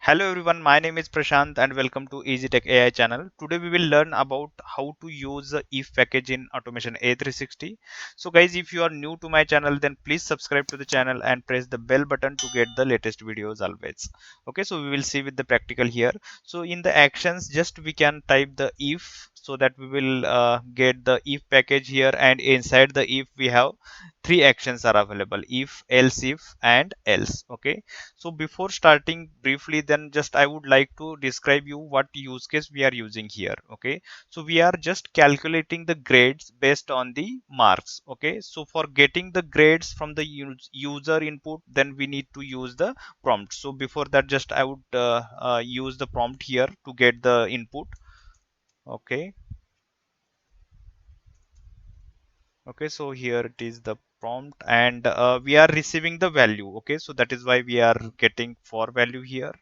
Hello everyone, my name is Prashant and welcome to EasyTech AI channel. Today we will learn about how to use the if package in automation A360. So guys, if you are new to my channel, then please subscribe to the channel and press the bell button to get the latest videos always. Okay, so we will see with the practical here. So in the actions, just we can type the if so that we will get the if package here, and inside the if we have three actions are available: if, and else. Okay, so before starting briefly, then just I would like to describe you what use case we are using here. Okay, so we are just calculating the grades based on the marks. Okay, so for getting the grades from the user input, then we need to use the prompt. So before that, just I would use the prompt here to get the input. Okay, okay, so here it is the prompt, and we are receiving the value. Okay, so that is why we are getting for value here.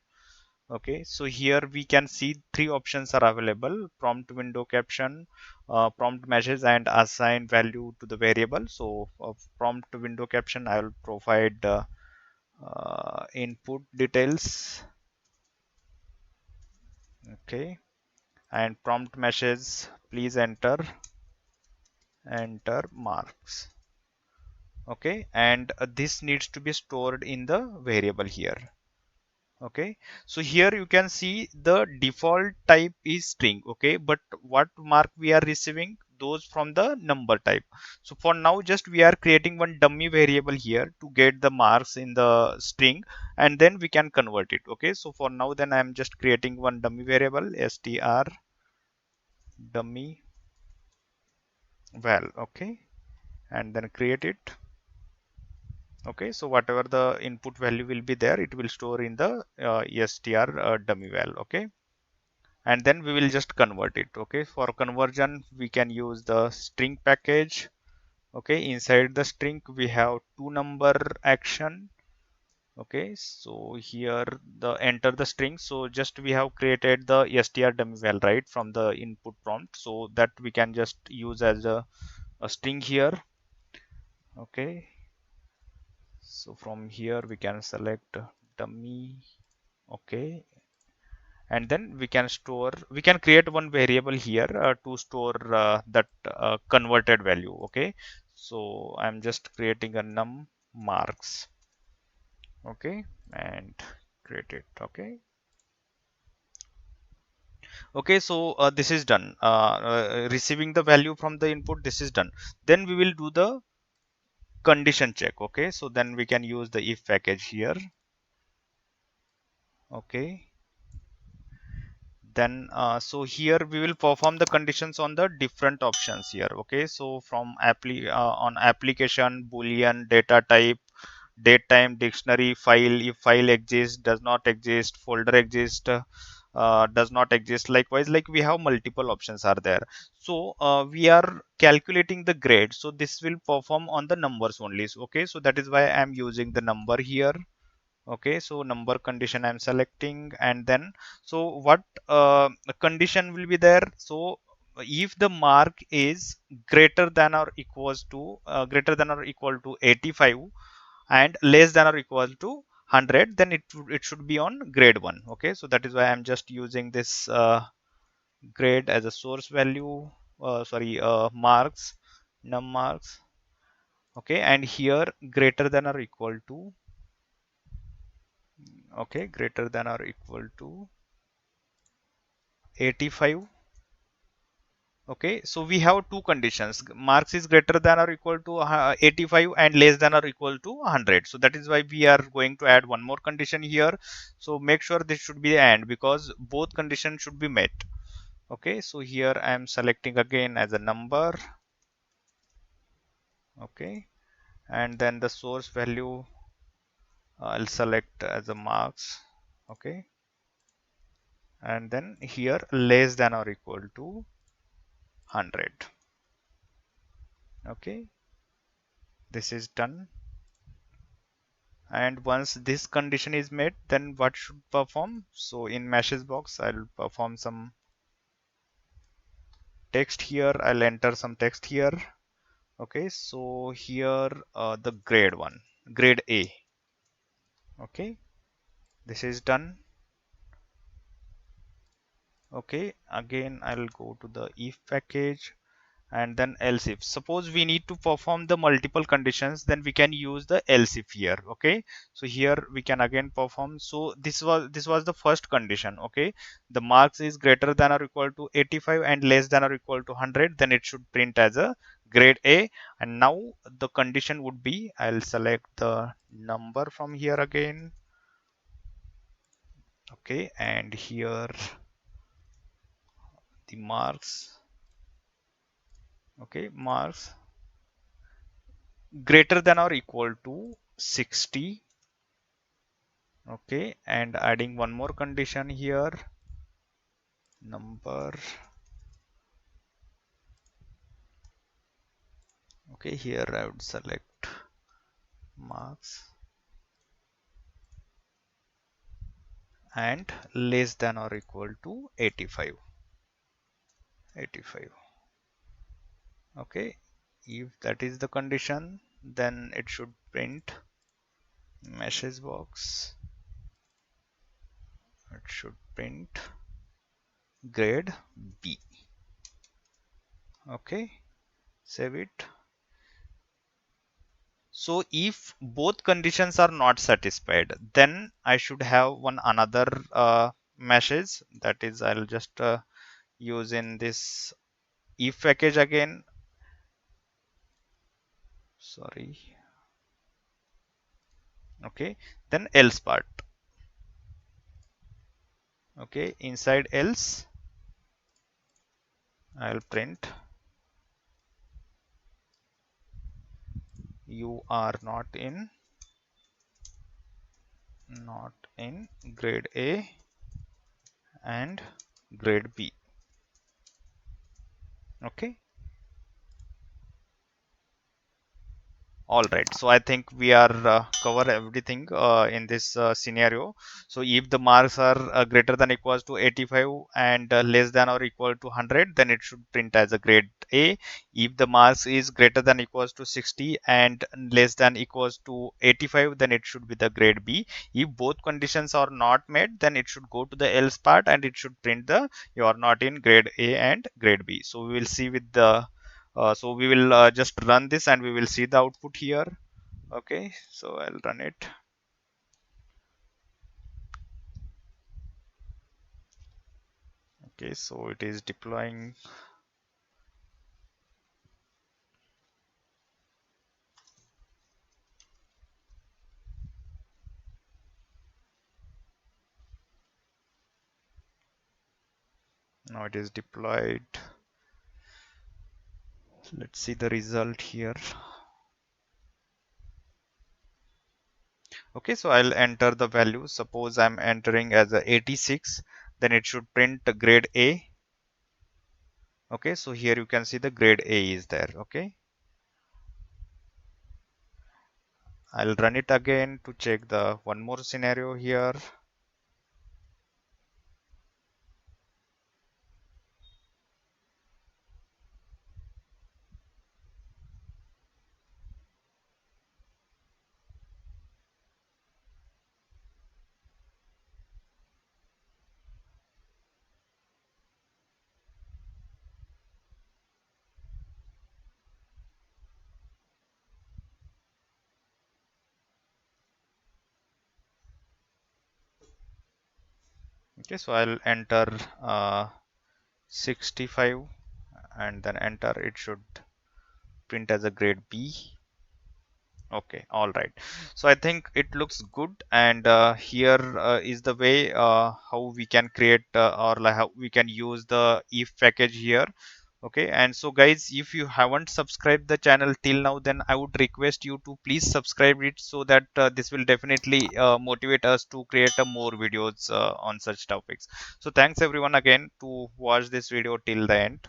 Okay, so here we can see three options are available: prompt window caption, prompt message, and assign value to the variable. So prompt window caption, I will provide input details. Okay, and prompt message, please enter marks. Okay, and this needs to be stored in the variable here. Okay, so here you can see the default type is string. Okay, but what mark we are receiving, those from the number type. So for now, just we are creating one dummy variable here to get the marks in the string, and then we can convert it. Okay, so for now, then I am just creating one dummy variable, str dummy val. Okay, and then create it. Okay, so whatever the input value will be there, it will store in the str dummy val. Okay, and then we will just convert it. Okay, for conversion we can use the string package. Okay, inside the string we have two number action. Okay, so here the enter the string, so just we have created the str dummy val right from the input prompt, so that we can just use as a string here. Okay, so from here we can select dummy. Okay, and then we can create one variable here to store that converted value. Okay, so I'm just creating a num marks. Okay, and create it. Okay, okay, so this is done. Receiving the value from the input, this is done. Then we will do the condition check. Okay, so then we can use the if package here. Okay, then so here we will perform the conditions on the different options here. Okay, so from on application, boolean, data type, date time, dictionary, file, if file exists, does not exist, folder exists, does not exist. Likewise, like we have multiple options are there. So we are calculating the grade, so this will perform on the numbers only. Okay, so that is why I'm using the number here. Okay, so number condition I'm selecting, and then so what condition will be there. So if the mark is greater than or equal to 85 and less than or equal to 100, then it should be on grade 1. Okay, so that is why I'm just using this grade as a source value. Sorry, marks, num marks. Okay, and here greater than or equal to, okay, greater than or equal to 85. Okay, so we have two conditions: marks is greater than or equal to 85 and less than or equal to 100. So that is why we are going to add one more condition here. So make sure this should be and, because both conditions should be met. Okay, so here I am selecting again as a number. Okay, and then the source value I'll select as a marks. Okay, and then here less than or equal to 100. Okay, this is done. And once this condition is met, then what should perform? So in message box, I'll perform some text here. I'll enter some text here. Okay, so here the grade 1, grade A. Okay, this is done. Okay, again I'll go to the if package and then else if. Suppose we need to perform the multiple conditions, then we can use the else if here. Okay, so here we can again perform. So this was the first condition. Okay, the marks is greater than or equal to 85 and less than or equal to 100, then it should print as a grade A. And now the condition would be, I'll select the number from here again. Okay, and here the marks. Okay, marks greater than or equal to 60. Okay, and adding one more condition here, number. Okay, here I would select marks and less than or equal to 85. 85. Okay, if that is the condition, then it should print message box. It should print grade B. Okay, save it. So if both conditions are not satisfied, then I should have one another message, that is I'll just use in this if package again. Sorry. Okay, then else part. Okay, inside else I'll print you are not in grade A and grade B. Okay, all right, so I think we are cover everything in this scenario. So if the marks are greater than equals to 85 and less than or equal to 100, then it should print as a grade A. If the marks is greater than equals to 60 and less than equals to 85, then it should be the grade B. If both conditions are not met, then it should go to the else part and it should print the you are not in grade A and grade B. So we will see with the so we will just run this and we will see the output here. Okay, so I'll run it. Okay, so it is deploying. Now it is deployed. Let's see the result here. Okay, so I'll enter the value. Suppose I'm entering as a 86, then it should print the grade A. Okay, so here you can see the grade A is there. Okay, I'll run it again to check the one more scenario here. Okay, so I'll enter 65 and then enter. It should print as a grade B. Okay, all right. So I think it looks good, and here is the way how we can create or like how we can use the if package here. Okay, and so guys, if you haven't subscribed the channel till now, then I would request you to please subscribe it, so that this will definitely motivate us to create more videos on such topics. So thanks everyone again to watch this video till the end.